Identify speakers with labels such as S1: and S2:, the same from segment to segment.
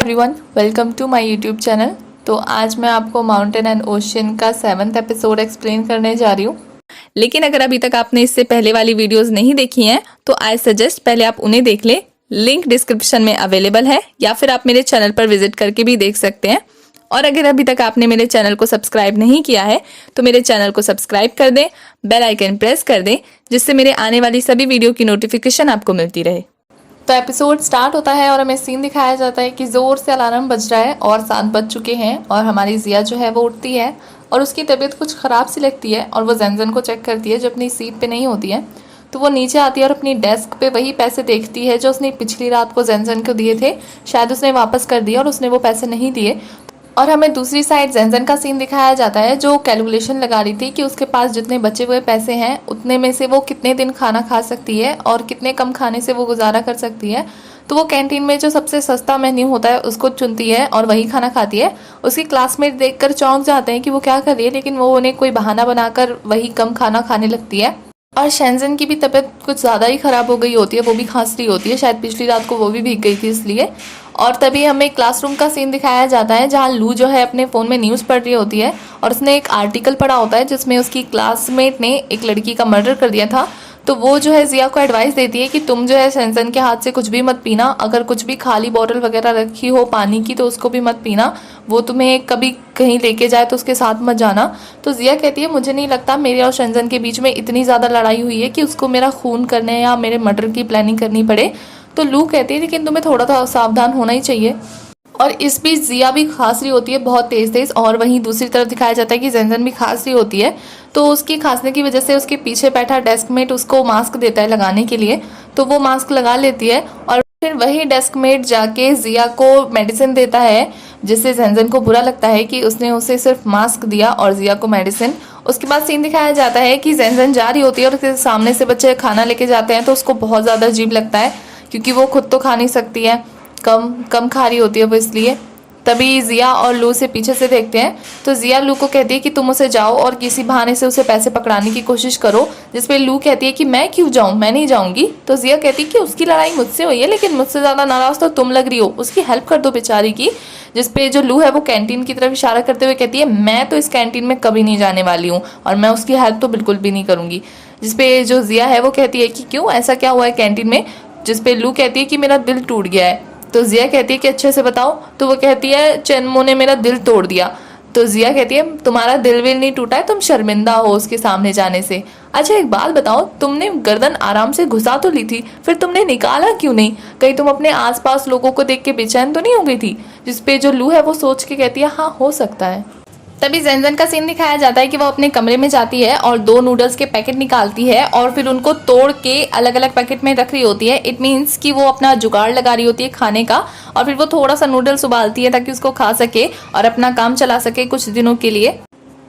S1: Everyone, welcome to my YouTube channel. तो आज मैं आपको माउंटेन एंड ओशियन का 7th एपिसोड एक्सप्लेन करने जा रही हूँ। लेकिन अगर अभी तक आपने इससे पहले वाली वीडियोस नहीं देखी हैं तो आई सजेस्ट पहले आप उन्हें देख लें। लिंक डिस्क्रिप्शन में अवेलेबल है या फिर आप मेरे चैनल पर विजिट करके भी देख सकते हैं। और अगर अभी तक आपने मेरे चैनल को सब्सक्राइब नहीं किया है तो मेरे चैनल को सब्सक्राइब कर दें, बेल आइकन प्रेस कर दें, जिससे मेरे आने वाली सभी वीडियो की नोटिफिकेशन आपको मिलती रहे। तो एपिसोड स्टार्ट होता है और हमें सीन दिखाया जाता है कि ज़ोर से अलार्म बज रहा है और 7 बज चुके हैं और हमारी जिया जो है वो उठती है और उसकी तबीयत कुछ ख़राब सी लगती है और वो जैनजन को चेक करती है जो अपनी सीट पे नहीं होती है। तो वो नीचे आती है और अपनी डेस्क पे वही पैसे देखती है जो उसने पिछली रात को जैनजन को दिए थे। शायद उसने वापस कर दिया और उसने वो पैसे नहीं दिए। और हमें दूसरी साइड जैनजन का सीन दिखाया जाता है जो कैलकुलेशन लगा रही थी कि उसके पास जितने बचे हुए पैसे हैं उतने में से वो कितने दिन खाना खा सकती है और कितने कम खाने से वो गुजारा कर सकती है। तो वो कैंटीन में जो सबसे सस्ता मेन्यू होता है उसको चुनती है और वही खाना खाती है। उसकी क्लासमेट देखकर चौंक जाते हैं कि वो क्या कर रही है, लेकिन वो उन्हें कोई बहाना बनाकर वही कम खाना खाने लगती है। और शेंजन की भी तबीयत कुछ ज़्यादा ही ख़राब हो गई होती है, वो भी खांस रही होती है, शायद पिछली रात को वो भी भीग गई थी इसलिए। और तभी हमें क्लासरूम का सीन दिखाया जाता है जहाँ लू जो है अपने फ़ोन में न्यूज़ पढ़ रही होती है और उसने एक आर्टिकल पढ़ा होता है जिसमें उसकी क्लासमेट ने एक लड़की का मर्डर कर दिया था। तो वो जो है जिया को एडवाइस देती है कि तुम जो है शेंजन के हाथ से कुछ भी मत पीना, अगर कुछ भी खाली बॉटल वगैरह रखी हो पानी की तो उसको भी मत पीना, वो तुम्हें कभी कहीं लेके जाए तो उसके साथ मत जाना। तो जिया कहती है मुझे नहीं लगता मेरे और शेंजन के बीच में इतनी ज़्यादा लड़ाई हुई है कि उसको मेरा खून करने या मेरे मर्डर की प्लानिंग करनी पड़े। तो लू कहती है लेकिन तुम्हें थोड़ा सा सावधान होना ही चाहिए। और इस बीच जिया भी खांस रही होती है बहुत तेज़ तेज़ और वहीं दूसरी तरफ दिखाया जाता है कि जैनजन भी खांस रही होती है। तो उसकी खांसने की वजह से उसके पीछे बैठा डेस्कमेट उसको मास्क देता है लगाने के लिए, तो वो मास्क लगा लेती है और फिर वही डेस्कमेट जाके जिया को मेडिसिन देता है, जिससे जैनजन को बुरा लगता है कि उसने उसे सिर्फ मास्क दिया और जिया को मेडिसिन। उसके बाद सीन दिखाया जाता है कि जैनजन जा रही होती है और उसके सामने से बच्चे खाना लेके जाते हैं तो उसको बहुत ज़्यादा अजीब लगता है क्योंकि वो खुद तो खा नहीं सकती है, कम खा रही होती है वो, इसलिए। तभी जिया और लू से पीछे से देखते हैं तो जिया लू को कहती है कि तुम उसे जाओ और किसी बहाने से उसे पैसे पकड़ाने की कोशिश करो, जिसपे लू कहती है कि मैं क्यों जाऊँ, मैं नहीं जाऊँगी। तो जिया कहती है कि उसकी लड़ाई मुझसे हुई है लेकिन मुझसे ज़्यादा नाराज़ तो तुम लग रही हो, उसकी हेल्प कर दो बेचारी की। जिसपे जो लू है वो कैंटीन की तरफ इशारा करते हुए कहती है मैं तो इस कैंटीन में कभी नहीं जाने वाली हूँ और मैं उसकी हेल्प तो बिल्कुल भी नहीं करूँगी। जिसपे जो जिया है वो कहती है कि क्यों, ऐसा क्या हुआ है कैंटीन में। जिसपे लू कहती है कि मेरा दिल टूट गया है। तो जिया कहती है कि अच्छे से बताओ। तो वो कहती है चेनमो ने मेरा दिल तोड़ दिया। तो जिया कहती है तुम्हारा दिल विल नहीं टूटा है, तुम शर्मिंदा हो उसके सामने जाने से। अच्छा एक बात बताओ, तुमने गर्दन आराम से घुसा तो ली थी, फिर तुमने निकाला क्यों नहीं? कहीं तुम अपने आसपास लोगों को देख के बेचैन तो नहीं हो गई थी? जिसपे जो लू है वो सोच के कहती है हाँ हो सकता है। तभी जैनजन का सीन दिखाया जाता है कि वो अपने कमरे में जाती है और 2 नूडल्स के पैकेट निकालती है और फिर उनको तोड़ के अलग अलग पैकेट में रख रही होती है। इट मीन्स कि वो अपना जुगाड़ लगा रही होती है खाने का और फिर वो थोड़ा सा नूडल्स उबालती है ताकि उसको खा सके और अपना काम चला सके कुछ दिनों के लिए।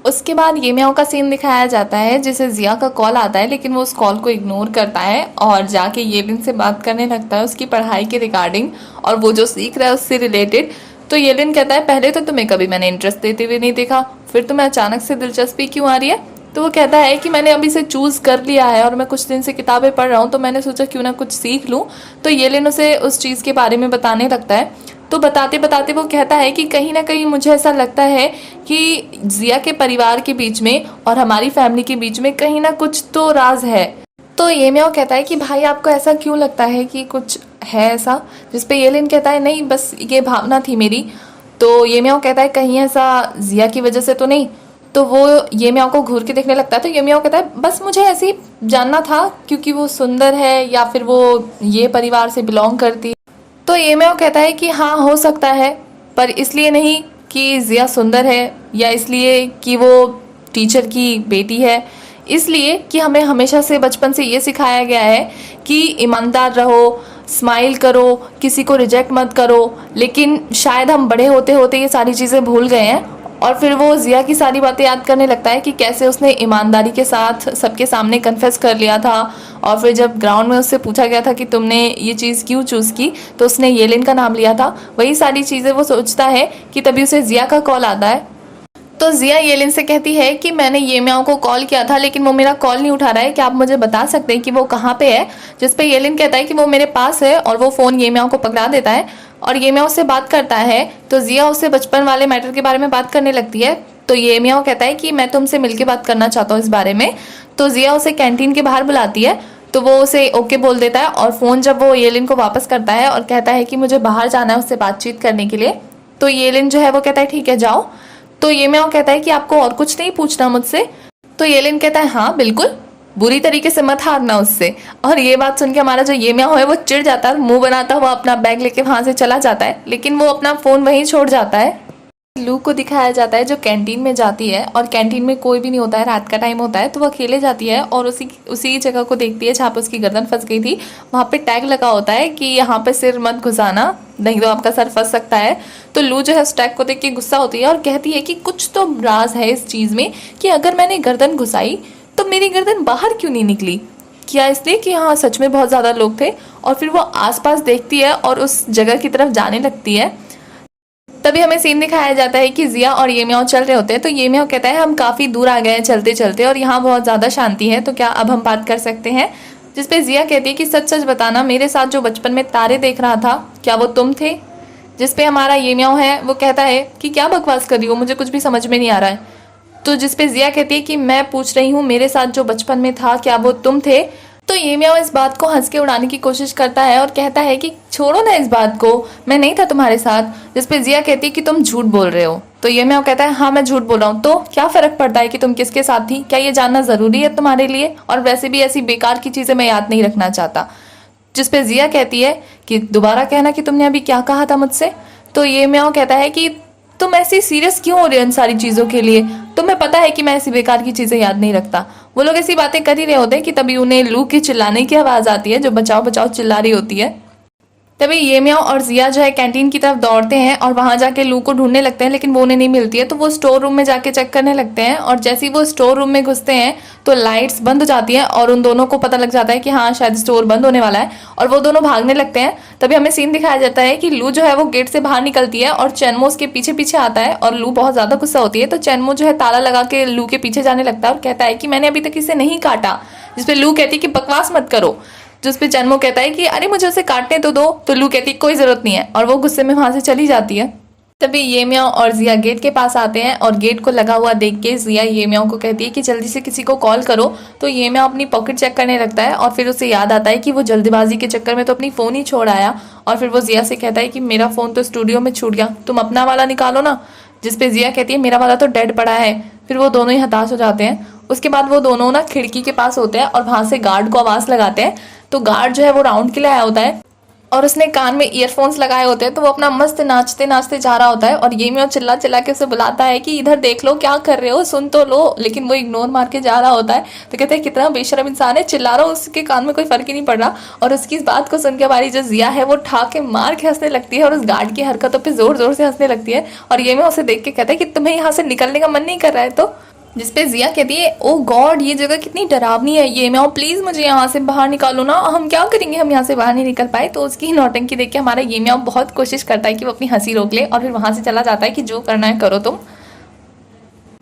S1: उसके बाद ये म्याओ का सीन दिखाया जाता है जिसे जिया का कॉल आता है, लेकिन वो उस कॉल को इग्नोर करता है और जाके येलिन से बात करने लगता है उसकी पढ़ाई के रिगार्डिंग और वो जो सीख रहा है उससे रिलेटेड। तो येलिन कहता है पहले तो तुम्हें कभी मैंने इंटरेस्ट देते हुए नहीं देखा, फिर तुम्हें अचानक से दिलचस्पी क्यों आ रही है? तो वो कहता है कि मैंने अभी से चूज़ कर लिया है और मैं कुछ दिन से किताबें पढ़ रहा हूँ तो मैंने सोचा क्यों ना कुछ सीख लूँ। तो येलिन उसे उस चीज़ के बारे में बताने लगता है। तो बताते बताते वो कहता है कि कहीं ना कहीं मुझे ऐसा लगता है कि जिया के परिवार के बीच में और हमारी फैमिली के बीच में कहीं ना कुछ तो राज है। तो ये म्याओ कहता है कि भाई आपको ऐसा क्यों लगता है कि कुछ है ऐसा? जिसपे येलिन कहता है नहीं बस ये भावना थी मेरी। तो ये म्याओ कहता है कहीं ऐसा जिया की वजह से तो नहीं? तो वो ये म्याओ को घूर के देखने लगता है। तो ये म्याओ कहता है बस मुझे ऐसे ही जानना था क्योंकि वो सुंदर है या फिर वो ये परिवार से बिलोंग करती है। तो ये म्याओ कहता है कि हाँ हो सकता है, पर इसलिए नहीं कि जिया सुंदर है या इसलिए कि वो टीचर की बेटी है, इसलिए कि हमें हमेशा से बचपन से ये सिखाया गया है कि ईमानदार रहो, स्माइल करो, किसी को रिजेक्ट मत करो। लेकिन शायद हम बड़े होते होते ये सारी चीज़ें भूल गए हैं और फिर वो जिया की सारी बातें याद करने लगता है कि कैसे उसने ईमानदारी के साथ सबके सामने कन्फेस कर लिया था और फिर जब ग्राउंड में उससे पूछा गया था कि तुमने ये चीज़ क्यों चूज़ की तो उसने येलिन का नाम लिया था। वही सारी चीज़ें वो सोचता है कि तभी उसे जिया का कॉल आता है। तो जिया येलिन से कहती है कि मैंने ये म्याओ को कॉल किया था लेकिन वो मेरा कॉल नहीं उठा रहा है, क्या आप मुझे बता सकते हैं कि वो कहाँ पे है? जिस पे येलिन कहता है कि वो मेरे पास है और वो फ़ोन ये म्याओ को पकड़ा देता है और ये म्याओ उससे बात करता है तो जिया उससे बचपन वाले मैटर के बारे में बात करने लगती है। तो ये म्याओ कहता है कि मैं तुमसे मिलके बात करना चाहता हूँ इस बारे में। तो जिया उसे कैंटीन के बाहर बुलाती है तो वो उसे ओके बोल देता है और फ़ोन जब वो येलिन को वापस करता है और कहता है कि मुझे बाहर जाना है उससे बातचीत करने के लिए, तो येलिन जो है वो कहता है ठीक है जाओ। तो ये म्याओ कहता है कि आपको और कुछ नहीं पूछना मुझसे। तो येलिन कहता है हाँ बिल्कुल, बुरी तरीके से मत हारना उससे। और ये बात सुन के हमारा जो ये म्याओ है वो चिढ़ जाता है, मुंह बनाता हुआ अपना बैग लेके वहां से चला जाता है, लेकिन वो अपना फ़ोन वहीं छोड़ जाता है। लू को दिखाया जाता है जो कैंटीन में जाती है और कैंटीन में कोई भी नहीं होता है, रात का टाइम होता है, तो वो अकेले जाती है और उसी जगह को देखती है जहाँ पे उसकी गर्दन फंस गई थी। वहाँ पे टैग लगा होता है कि यहाँ पे सिर मत घुसाना नहीं तो आपका सर फंस सकता है। तो लू जो है उस टैग को देख के गुस्सा होती है और कहती है कि कुछ तो राज है इस चीज़ में कि अगर मैंने गर्दन घुसाई तो मेरी गर्दन बाहर क्यों नहीं निकली, क्या इसलिए कि हाँ सच में बहुत ज़्यादा लोग थे। और फिर वो आसपास देखती है और उस जगह की तरफ जाने लगती है। तभी हमें सीन दिखाया जाता है कि जिया और ये म्याओ चल रहे होते हैं। तो ये म्याओ कहता है हम काफ़ी दूर आ गए हैं चलते चलते और यहाँ बहुत ज़्यादा शांति है, तो क्या अब हम बात कर सकते हैं। जिसपे जिया कहती है कि सच सच बताना, मेरे साथ जो बचपन में तारे देख रहा था क्या वो तुम थे। जिसपे हमारा ये म्याओ है वो कहता है कि क्या बकवास कर रही हो, मुझे कुछ भी समझ में नहीं आ रहा है। तो जिसपे जिया कहती है कि मैं पूछ रही हूँ मेरे साथ जो बचपन में था क्या वो तुम थे। तो ये म्याओ इस बात को हंस के उड़ाने की कोशिश करता है और कहता है कि छोड़ो ना इस बात को, मैं नहीं था तुम्हारे साथ। जिसपे जिया कहती है कि तुम झूठ बोल रहे हो। तो ये म्याओ कहता है हाँ मैं झूठ बोल रहा हूँ, तो क्या फर्क पड़ता है कि तुम किसके साथ थी, क्या ये जानना जरूरी है तुम्हारे लिए, और वैसे भी ऐसी बेकार की चीजें मैं याद नहीं रखना चाहता। जिसपे जिया कहती है कि दोबारा कहना कि तुमने अभी क्या कहा था मुझसे। तो ये म्याओ कहता है कि तुम ऐसी सीरियस क्यों हो रहे हो इन सारी चीज़ों के लिए, तुम्हें पता है कि मैं ऐसी बेकार की चीज़ें याद नहीं रखता। वो लोग ऐसी बातें कर ही रहे होते हैं कि तभी उन्हें लू की चिल्लाने की आवाज़ आती है जो बचाओ बचाओ चिल्ला रही होती है। तभी ये म्याओ और जिया जो है कैंटीन की तरफ दौड़ते हैं और वहां जाके लू को ढूंढने लगते हैं, लेकिन वो उन्हें नहीं मिलती है। तो वो स्टोर रूम में जाके चेक करने लगते हैं और जैसे ही वो स्टोर रूम में घुसते हैं तो लाइट्स बंद हो जाती हैं और उन दोनों को पता लग जाता है कि हाँ शायद स्टोर बंद होने वाला है और वो दोनों भागने लगते हैं। तभी हमें सीन दिखाया जाता है कि लू जो है वो गेट से बाहर निकलती है और चैनमो उसके पीछे पीछे आता है और लू बहुत ज्यादा गुस्सा होती है। तो चैनमो जो है ताला लगा के लू के पीछे जाने लगता है और कहता है कि मैंने अभी तक इसे नहीं काटा। जिसपे लू कहती है कि बकवास मत करो। जिस पे चैनमो कहता है कि अरे मुझे उसे काटने तो दो। तो लू कहती है कोई जरूरत नहीं है और वो गुस्से में वहां से चली जाती है। तभी ये म्याओ और जिया गेट के पास आते हैं और गेट को लगा हुआ देख के जिया ये म्याओ को कहती है कि जल्दी से किसी को कॉल करो। तो ये म्याओ अपनी पॉकेट चेक करने लगता है और फिर उसे याद आता है कि वो जल्दबाजी के चक्कर में तो अपनी फ़ोन ही छोड़ आया। और फिर वो जिया से कहता है कि मेरा फ़ोन तो स्टूडियो में छूट गया, तुम अपना वाला निकालो ना। जिसपे जिया कहती है मेरा वाला तो डेड पड़ा है। फिर वो दोनों ही हताश हो जाते हैं। उसके बाद वो दोनों ना खिड़की के पास होते हैं और वहां से गार्ड को आवाज़ लगाते हैं। तो गार्ड जो है वो राउंड के लिए आया होता है और उसने कान में ईयरफोन्स लगाए होते हैं। तो वो अपना मस्त नाचते नाचते जा रहा होता है और ये म्याओ चिल्ला चिल्ला के उसे बुलाता है कि इधर देख लो क्या कर रहे हो, सुन तो लो। लेकिन वो इग्नोर मार के जा रहा होता है। तो कहते हैं कितना बेशरम इंसान है, चिल्ला रहा हो उसके कान में कोई फर्क ही नहीं पड़ रहा। और उसकी इस बात को सुन के हमारी जो जिया है वो ठा के मार के हंसने लगती है और उस गार्ड की हरकतों पर जोर जोर से हंसने लगती है। और ये म्याओ उसे देख के कहता है कि तुम्हें यहाँ से निकलने का मन नहीं कर रहा है। तो जिसपे जिया कहती है ओ गॉड ये जगह कितनी डरावनी है, ये म्याओ प्लीज मुझे यहाँ से बाहर निकालो ना, हम क्या करेंगे, हम यहाँ से बाहर नहीं निकल पाए। तो उसकी नौटंकी देख के हमारा ये म्याओ बहुत कोशिश करता है कि वो अपनी हंसी रोक ले और फिर वहां से चला जाता है कि जो करना है करो तुम।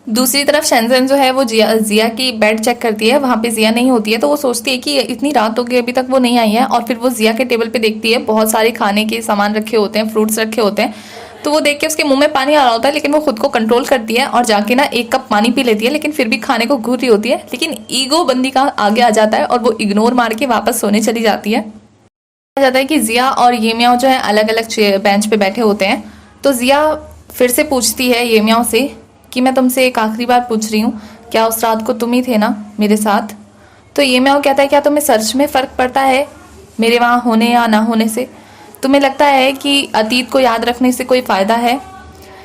S1: दूसरी तरफ शेंजन जो है वो जिया की बेड चेक करती है, वहाँ पे जिया नहीं होती है। तो वो सोचती है कि इतनी रात हो गई अभी तक वो नहीं आई है। और फिर वो जिया के टेबल पे देखती है बहुत सारे खाने के सामान रखे होते हैं, फ्रूट्स रखे होते हैं। तो वो देख के उसके मुंह में पानी आ रहा होता है, लेकिन वो खुद को कंट्रोल करती है और जाके ना एक कप पानी पी लेती है, लेकिन फिर भी खाने को घूर रही होती है। लेकिन ईगो बंदी का आगे आ जाता है और वो इग्नोर मार के वापस सोने चली जाती है। कहा जाता है कि जिया और ये म्याओ जो है अलग अलग बेंच पे बैठे होते हैं। तो जिया फिर से पूछती है ये म्याओ से कि मैं तुमसे एक आखिरी बार पूछ रही हूँ, क्या उस रात को तुम ही थे ना मेरे साथ। तो ये म्याओ कहता है क्या तुम्हें सच में फ़र्क पड़ता है मेरे वहाँ होने या ना होने से, तुम्हें लगता है कि अतीत को याद रखने से कोई फ़ायदा है।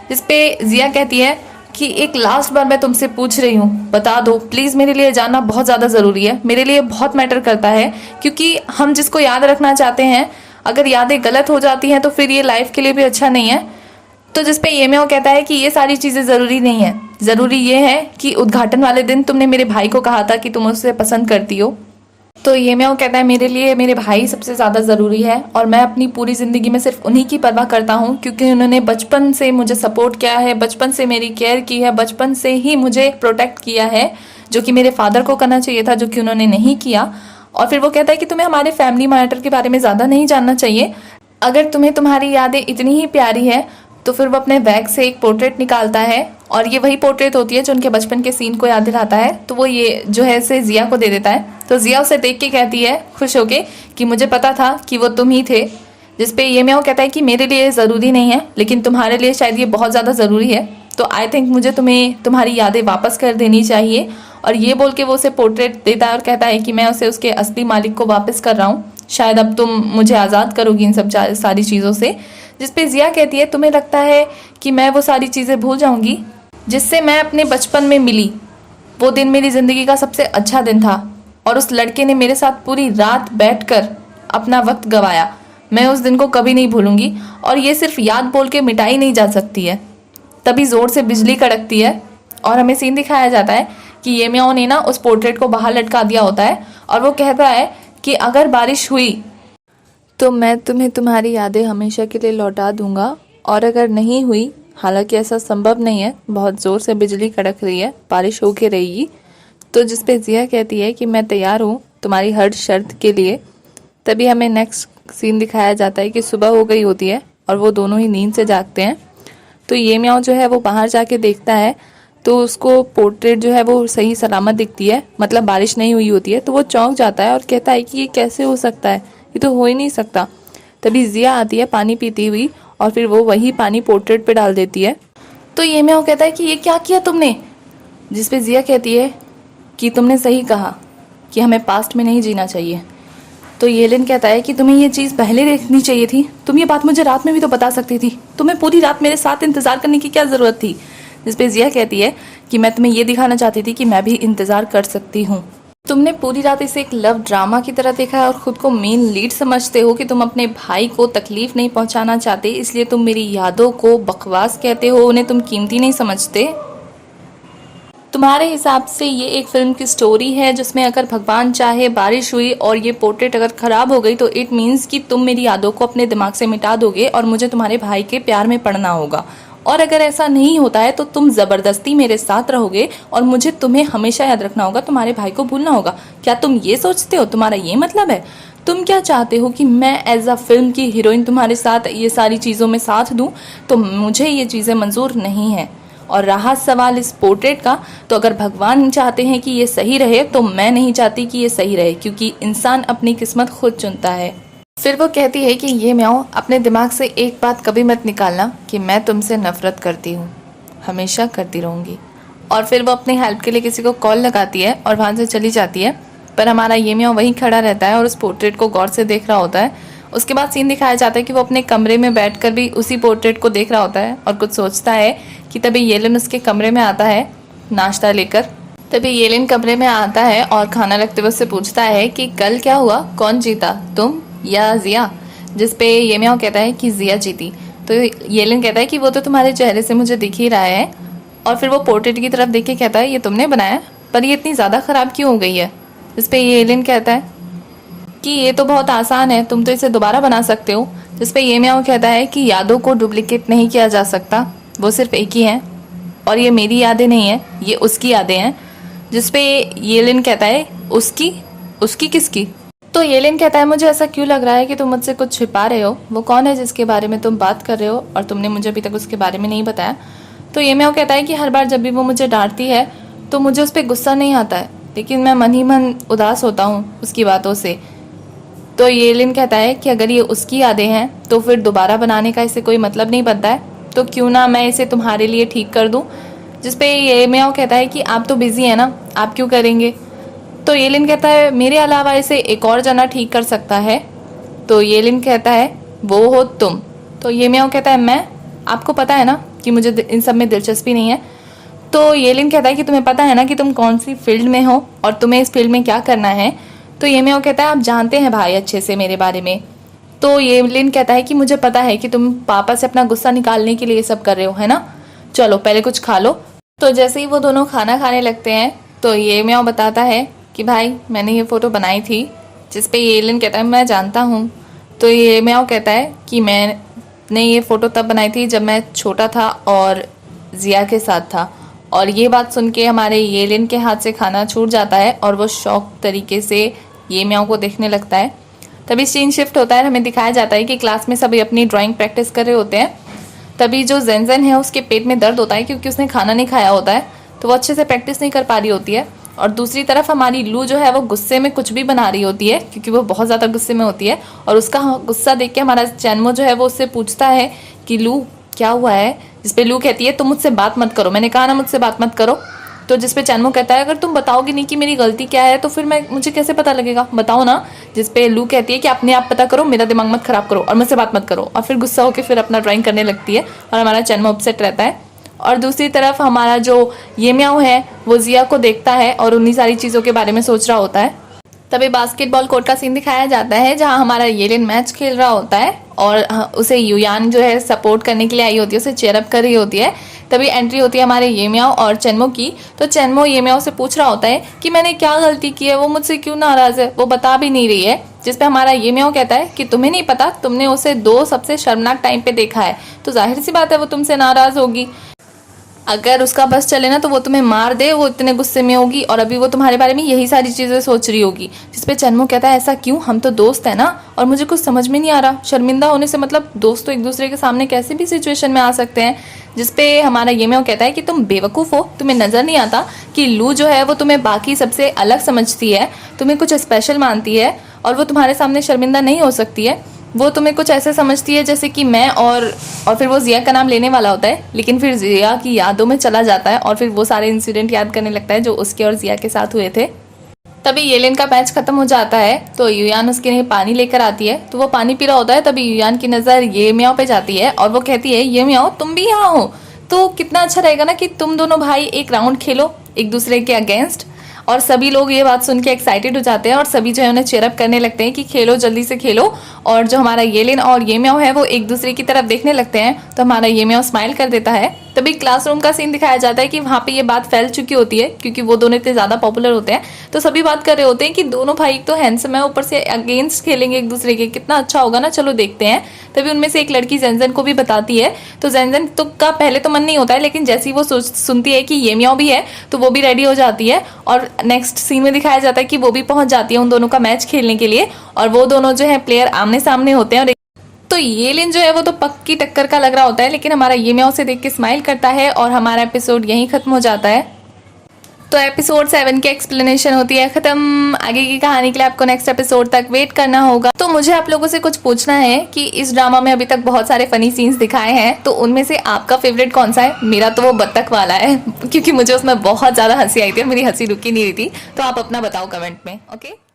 S1: जिस पे जिया कहती है कि एक लास्ट बार मैं तुमसे पूछ रही हूँ, बता दो प्लीज़, मेरे लिए जानना बहुत ज़्यादा ज़रूरी है, मेरे लिए बहुत मैटर करता है। क्योंकि हम जिसको याद रखना चाहते हैं अगर यादें गलत हो जाती हैं तो फिर ये लाइफ के लिए भी अच्छा नहीं है। तो जिस पे ये म्याओ कहता है कि ये सारी चीज़ें ज़रूरी नहीं है, ज़रूरी ये है कि उद्घाटन वाले दिन तुमने मेरे भाई को कहा था कि तुम उसे पसंद करती हो। तो ये म्याओ कहता है मेरे लिए मेरे भाई सबसे ज़्यादा ज़रूरी है और मैं अपनी पूरी ज़िंदगी में सिर्फ उन्हीं की परवाह करता हूँ, क्योंकि उन्होंने बचपन से मुझे सपोर्ट किया है, बचपन से मेरी केयर की है, बचपन से ही मुझे प्रोटेक्ट किया है, जो कि मेरे फादर को करना चाहिए था, जो कि उन्होंने नहीं किया। और फिर वो कहता है कि तुम्हें हमारे फैमिली मैटर के बारे में ज़्यादा नहीं जानना चाहिए, अगर तुम्हें तुम्हारी यादें इतनी ही प्यारी है तो फिर वो अपने बैग से एक पोर्ट्रेट निकालता है और ये वही पोर्ट्रेट होती है जो उनके बचपन के सीन को याद दिलाता है। तो वो ये जो है इसे जिया को दे देता है। तो जिया उसे देख के कहती है खुश होके कि मुझे पता था कि वो तुम ही थे। जिसपे ये म्याओ कहता है कि मेरे लिए ज़रूरी नहीं है लेकिन तुम्हारे लिए शायद ये बहुत ज़्यादा ज़रूरी है, तो आई थिंक मुझे तुम्हें तुम्हारी यादें वापस कर देनी चाहिए। और ये बोल के वो उसे पोर्ट्रेट देता है और कहता है कि मैं उसे उसके असली मालिक को वापस कर रहा हूँ, शायद अब तुम मुझे आज़ाद करोगी इन सब सारी चीज़ों से। जिसपे जिया कहती है तुम्हें लगता है कि मैं वो सारी चीज़ें भूल जाऊंगी जिससे मैं अपने बचपन में मिली। वो दिन मेरी ज़िंदगी का सबसे अच्छा दिन था और उस लड़के ने मेरे साथ पूरी रात बैठकर अपना वक्त गवाया। मैं उस दिन को कभी नहीं भूलूंगी और ये सिर्फ याद बोल के मिटाई नहीं जा सकती है। तभी ज़ोर से बिजली कड़कती है और हमें सीन दिखाया जाता है कि ये म्याओ ने ना उस पोर्ट्रेट को बाहर लटका दिया होता है और वो कहता है कि अगर बारिश हुई तो मैं तुम्हें तुम्हारी यादें हमेशा के लिए लौटा दूंगा, और अगर नहीं हुई, हालांकि ऐसा संभव नहीं है, बहुत ज़ोर से बिजली कड़क रही है, बारिश होके रहेगी। तो जिस पे जिया कहती है कि मैं तैयार हूँ तुम्हारी हर शर्त के लिए। तभी हमें नेक्स्ट सीन दिखाया जाता है कि सुबह हो गई होती है और वो दोनों ही नींद से जागते हैं। तो ये म्याओ जो है वो बाहर जाके देखता है तो उसको पोर्ट्रेट जो है वो सही सलामत दिखती है, मतलब बारिश नहीं हुई होती है। तो वो चौंक जाता है और कहता है कि ये कैसे हो सकता है, ये तो हो ही नहीं सकता। तभी जिया आती है पानी पीती हुई और फिर वो वही पानी पोर्ट्रेट पे डाल देती है। तो ये म्याओ कहता है कि ये क्या किया तुमने। जिस पे जिया कहती है कि तुमने सही कहा कि हमें पास्ट में नहीं जीना चाहिए। तो येलिन कहता है कि तुम्हें ये चीज़ पहले देखनी चाहिए थी, तुम ये बात मुझे रात में भी तो बता सकती थी, तुम्हें पूरी रात मेरे साथ इंतजार करने की क्या ज़रूरत थी। जिस पे जिया कहती है कि मैं तुम्हें ये दिखाना चाहती थी कि मैं भी इंतज़ार कर सकती हूँ। तुमने पूरी रात इसे एक लव ड्रामा की तरह देखा है और खुद को मेन लीड समझते हो कि तुम अपने भाई को तकलीफ नहीं पहुंचाना चाहते, इसलिए तुम मेरी यादों को बकवास कहते हो, उन्हें तुम कीमती नहीं समझते। तुम्हारे हिसाब से ये एक फिल्म की स्टोरी है जिसमें अगर भगवान चाहे बारिश हुई और ये पोर्ट्रेट अगर खराब हो गई तो इट मीन्स कि तुम मेरी यादों को अपने दिमाग से मिटा दोगे और मुझे तुम्हारे भाई के प्यार में पड़ना होगा। और अगर ऐसा नहीं होता है तो तुम ज़बरदस्ती मेरे साथ रहोगे और मुझे तुम्हें हमेशा याद रखना होगा, तुम्हारे भाई को भूलना होगा। क्या तुम ये सोचते हो, तुम्हारा ये मतलब है? तुम क्या चाहते हो कि मैं एज अ फिल्म की हीरोइन तुम्हारे साथ ये सारी चीज़ों में साथ दूँ? तो मुझे ये चीज़ें मंजूर नहीं है। और रहा सवाल इस पोर्ट्रेट का, तो अगर भगवान चाहते हैं कि ये सही रहे तो मैं नहीं चाहती कि ये सही रहे, क्योंकि इंसान अपनी किस्मत खुद चुनता है। फिर वो कहती है कि ये म्याओ अपने दिमाग से एक बात कभी मत निकालना कि मैं तुमसे नफरत करती हूँ, हमेशा करती रहूँगी। और फिर वो अपनी हेल्प के लिए किसी को कॉल लगाती है और वहाँ से चली जाती है। पर हमारा ये म्याओ वहीं खड़ा रहता है और उस पोर्ट्रेट को गौर से देख रहा होता है। उसके बाद सीन दिखाया जाता है कि वो अपने कमरे में बैठकर भी उसी पोर्ट्रेट को देख रहा होता है और कुछ सोचता है कि तभी येलिन उसके कमरे में आता है नाश्ता लेकर। तभी येलिन कमरे में आता है और खाना रखते हुए उससे पूछता है कि कल क्या हुआ, कौन जीता, तुम या जिया? जिस पे ये म्याओ कहता है कि जिया जीती। तो येलिन कहता है कि वो तो तुम्हारे चेहरे से मुझे दिख ही रहा है। और फिर वो पोर्ट्रेट की तरफ देख के कहता है ये तुमने बनाया, पर ये इतनी ज़्यादा ख़राब क्यों हो गई है? इस पे येलिन कहता है कि ये तो बहुत आसान है, तुम तो इसे दोबारा बना सकते हो। जिस पे ये म्याओ कहता है कि यादों को डुप्लीकेट नहीं किया जा सकता, वो सिर्फ एक ही है और ये मेरी यादें नहीं है, ये उसकी यादें हैं। जिस पे येलिन कहता है उसकी? उसकी किसकी? तो येलिन कहता है मुझे ऐसा क्यों लग रहा है कि तुम मुझसे कुछ छिपा रहे हो। वो कौन है जिसके बारे में तुम बात कर रहे हो और तुमने मुझे अभी तक उसके बारे में नहीं बताया। तो ये म्याओ कहता है कि हर बार जब भी वो मुझे डांटती है तो मुझे उस पर गुस्सा नहीं आता है, लेकिन मैं मन ही मन उदास होता हूँ उसकी बातों से। तो येलिन कहता है कि अगर ये उसकी यादें हैं तो फिर दोबारा बनाने का इसे कोई मतलब नहीं बनता है, तो क्यों ना मैं इसे तुम्हारे लिए ठीक कर दूं। जिस पे ये म्याओ कहता है कि आप तो बिजी हैं ना, आप क्यों करेंगे। तो येलिन कहता है मेरे अलावा इसे एक और जना ठीक कर सकता है। तो येलिन कहता है वो हो तुम। तो ये म्याओ कहता है मैं? आपको पता है ना कि मुझे इन सब में दिलचस्पी नहीं है। तो येलिन कहता है कि तुम्हें पता है ना कि तुम कौन सी फील्ड में हो और तुम्हें इस फील्ड में क्या करना है। तो ये म्याओ कहता है आप जानते हैं भाई अच्छे से मेरे बारे में। तो येलिन कहता है कि मुझे पता है कि तुम पापा से अपना गुस्सा निकालने के लिए ये सब कर रहे हो, है ना, चलो पहले कुछ खा लो। तो जैसे ही वो दोनों खाना खाने लगते हैं तो ये म्याओ बताता है कि भाई मैंने ये फ़ोटो बनाई थी। जिस पे येलिन कहता है मैं जानता हूँ। तो ये म्याओ कहता है कि मैंने ये फ़ोटो तब बनाई थी जब मैं छोटा था और जिया के साथ था। और ये बात सुन के हमारे येलिन के हाथ से खाना छूट जाता है और वो शौक तरीके से ये म्याओ को देखने लगता है। तभी सीन शिफ्ट होता है, हमें दिखाया जाता है कि क्लास में सभी अपनी ड्राइंग प्रैक्टिस कर रहे होते हैं। तभी जो जेनजेन है उसके पेट में दर्द होता है क्योंकि उसने खाना नहीं खाया होता है, तो वो अच्छे से प्रैक्टिस नहीं कर पा रही होती है। और दूसरी तरफ हमारी लू जो है वो गुस्से में कुछ भी बना रही होती है क्योंकि वो बहुत ज़्यादा गुस्से में होती है। और उसका गुस्सा देख के हमारा चैनमो जो है वो उससे पूछता है कि लू क्या हुआ है, जिस पे लू कहती है तुम मुझसे बात मत करो, मैंने कहा ना मुझसे बात मत करो। तो जिस पे चैनमो कहता है अगर तुम बताओगे नहीं कि मेरी गलती क्या है तो फिर मुझे कैसे पता लगेगा, बताओ ना। जिस पे लू कहती है कि अपने आप पता करो, मेरा दिमाग मत खराब करो और मुझसे बात मत करो। और फिर गुस्सा होकर फिर अपना ड्राइंग करने लगती है और हमारा चैनमो अपसेट रहता है। और दूसरी तरफ हमारा जो ये म्याओ है वो जिया को देखता है और उन्हीं सारी चीज़ों के बारे में सोच रहा होता है। तभी बास्केटबॉल कोर्ट का सीन दिखाया जाता है जहां हमारा येलिन मैच खेल रहा होता है और उसे युयान जो है सपोर्ट करने के लिए आई होती है, उसे चेयरअप कर रही होती है। तभी एंट्री होती है हमारे ये म्याओ और चैनमो की। तो चैनमो ये म्याओ से पूछ रहा होता है कि मैंने क्या गलती की है, वो मुझसे क्यों नाराज़ है, वो बता भी नहीं रही है। जिस पे हमारा ये म्याओ कहता है कि तुम्हें नहीं पता, तुमने उसे 2 सबसे शर्मनाक टाइम पे देखा है, तो जाहिर सी बात है वो तुमसे नाराज़ होगी। अगर उसका बस चले ना तो वो तुम्हें मार दे, वो इतने गुस्से में होगी और अभी वो तुम्हारे बारे में यही सारी चीज़ें सोच रही होगी। जिस पे चैनमो कहता है ऐसा क्यों, हम तो दोस्त है ना, और मुझे कुछ समझ में नहीं आ रहा, शर्मिंदा होने से मतलब दोस्त तो एक दूसरे के सामने कैसे भी सिचुएशन में आ सकते हैं। जिस पे हमारा ये म्याओ कहता है कि तुम बेवकूफ़ हो, तुम्हें नज़र नहीं आता कि लू जो है वो तुम्हें बाकी सबसे अलग समझती है, तुम्हें कुछ स्पेशल मानती है और वो तुम्हारे सामने शर्मिंदा नहीं हो सकती है। वो तुम्हें कुछ ऐसे समझती है जैसे कि मैं और फिर वो जिया का नाम लेने वाला होता है, लेकिन फिर जिया की यादों में चला जाता है और फिर वो सारे इंसिडेंट याद करने लगता है जो उसके और जिया के साथ हुए थे। तभी येलिन का मैच खत्म हो जाता है तो युयान उसके लिए पानी लेकर आती है, तो वो पानी पी रहा होता है। तभी युयान की नज़र ये म्याओ पे जाती है और वो कहती है ये म्याओ तुम भी यहाँ हो, तो कितना अच्छा रहेगा ना कि तुम दोनों भाई एक राउंड खेलो एक दूसरे के अगेंस्ट। और सभी लोग ये बात सुन के एक्साइटेड हो जाते हैं और सभी जो है उन्हें चेयरअप करने लगते हैं कि खेलो जल्दी से खेलो। और जो हमारा येलिन और ये म्याओ है वो एक दूसरे की तरफ देखने लगते हैं, तो हमारा ये म्याओ स्माइल कर देता है। तभी क्लासरूम का सीन दिखाया जाता है कि वहाँ पे ये बात फैल चुकी होती है क्योंकि वो दोनों इतने ज़्यादा पॉपुलर होते हैं, तो सभी बात कर रहे होते हैं कि दोनों भाई तो हैंडसम है, ऊपर से अगेंस्ट खेलेंगे एक दूसरे के, कितना अच्छा होगा ना, चलो देखते हैं। तभी उनमें से एक लड़की जेनजेन को भी बताती है, तो जेनजेन तो का पहले तो मन नहीं होता है, लेकिन जैसे ही वो सुनती है कि ये म्याओ भी है तो वो भी रेडी हो जाती है। और नेक्स्ट सीन में दिखाया जाता है कि वो भी पहुंच जाती है उन दोनों का मैच खेलने के लिए और वो दोनों जो है प्लेयर आमने सामने होते हैं। और तो येलिन जो है वो तो पक्की टक्कर का लग रहा होता है, लेकिन हमारा ये म्याओ से देख के स्माइल करता है और हमारा एपिसोड यहीं खत्म हो जाता है। तो एपिसोड 7 की एक्सप्लेनेशन होती है खत्म। आगे की कहानी के लिए आपको नेक्स्ट एपिसोड तक वेट करना होगा। तो मुझे आप लोगों से कुछ पूछना है कि इस ड्रामा में अभी तक बहुत सारे फनी सीन्स दिखाए हैं, तो उनमें से आपका फेवरेट कौन सा है? मेरा तो वो बत्तख वाला है क्योंकि मुझे उसमें बहुत ज़्यादा हंसी आई थी और मेरी हंसी रुकी नहीं रही थी। तो आप अपना बताओ कमेंट में। ओके।